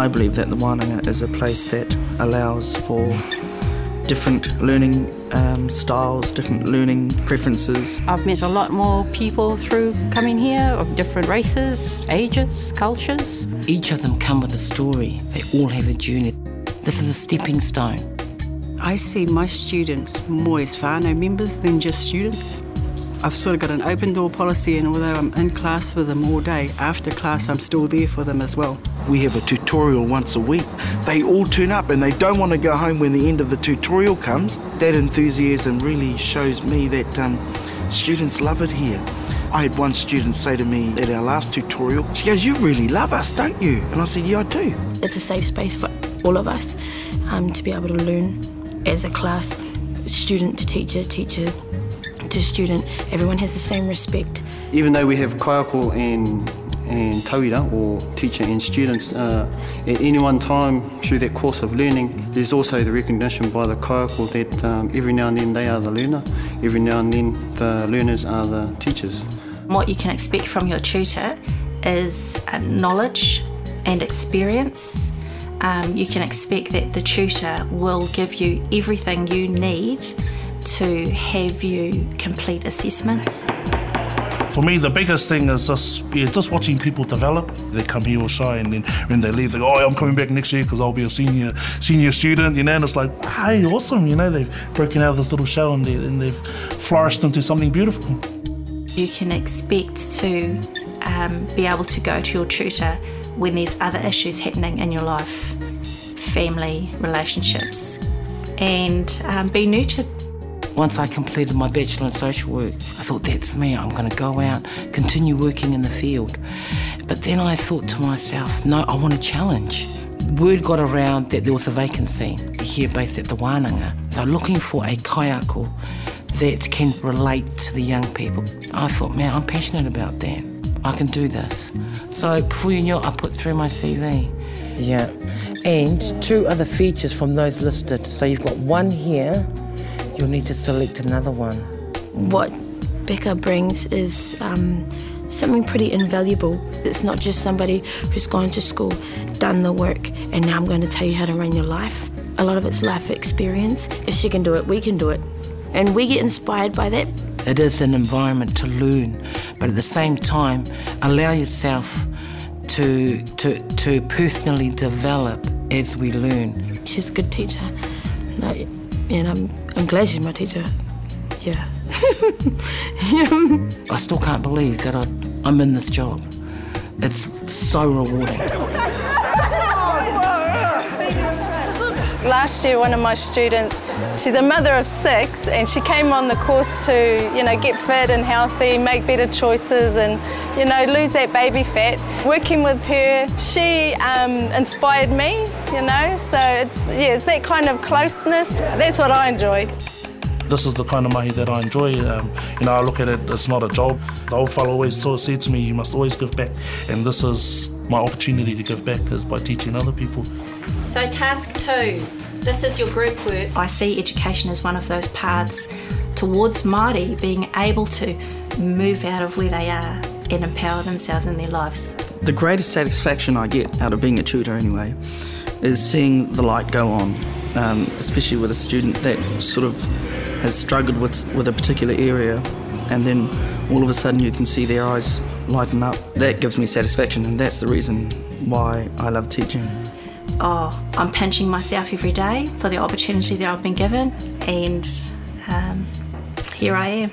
I believe that the Wananga is a place that allows for different learning styles, different learning preferences. I've met a lot more people through coming here of different races, ages, cultures. Each of them come with a story. They all have a journey. This is a stepping stone. I see my students more as whānau members than just students. I've sort of got an open door policy, and although I'm in class with them all day, after class I'm still there for them as well. We have a tutorial once a week. They all turn up and they don't want to go home when the end of the tutorial comes. That enthusiasm really shows me that students love it here. I had one student say to me at our last tutorial, she goes, "You really love us, don't you?" And I said, "Yeah, I do." It's a safe space for all of us to be able to learn as a class, student to teacher, teacher to student. Everyone has the same respect. Even though we have kaiako and tauira, or teacher and students, at any one time through that course of learning, there's also the recognition by the kaiako that every now and then they are the learner, every now and then the learners are the teachers. What you can expect from your tutor is knowledge and experience. You can expect that the tutor will give you everything you need to have you complete assessments. For me, the biggest thing is just watching people develop. They come here all shy, and then when they leave, they go, "Oh, I'm coming back next year because I'll be a senior student," you know, and it's like, hey, awesome, you know, they've broken out of this little shell and they've flourished into something beautiful. You can expect to be able to go to your tutor when there's other issues happening in your life, family, relationships, and be nurtured. Once I completed my Bachelor in Social Work, I thought, that's me, I'm going to go out, continue working in the field. But then I thought to myself, no, I want a challenge. Word got around that there was a vacancy here based at the Wananga. They're looking for a kaiako that can relate to the young people. I thought, man, I'm passionate about that. I can do this. So before you knew it, I put through my CV. Yeah, and 2 other features from those listed. So you've got one here. You'll need to select another one. What Becca brings is something pretty invaluable. It's not just somebody who's gone to school, done the work, and now I'm going to tell you how to run your life. A lot of it's life experience. If she can do it, we can do it. And we get inspired by that. It is an environment to learn, but at the same time, allow yourself to personally develop as we learn. She's a good teacher, and I'm glad she's my teacher. Yeah. I still can't believe that I'm in this job. It's so rewarding. Last year, one of my students, she's a mother of 6, and she came on the course to, get fit and healthy, make better choices, and, lose that baby fat. Working with her, she inspired me, so it's that kind of closeness. That's what I enjoy. This is the kind of mahi that I enjoy. I look at it, it's not a job. The old fellow always said to me, you must always give back. And this is my opportunity to give back, is by teaching other people. So task 2, this is your group work. I see education as one of those paths towards Māori being able to move out of where they are and empower themselves in their lives. The greatest satisfaction I get out of being a tutor anyway is seeing the light go on, especially with a student that sort of has struggled with a particular area, and then all of a sudden you can see their eyes lighten up. That gives me satisfaction, and that's the reason why I love teaching. I'm pinching myself every day for the opportunity that I've been given, and here I am.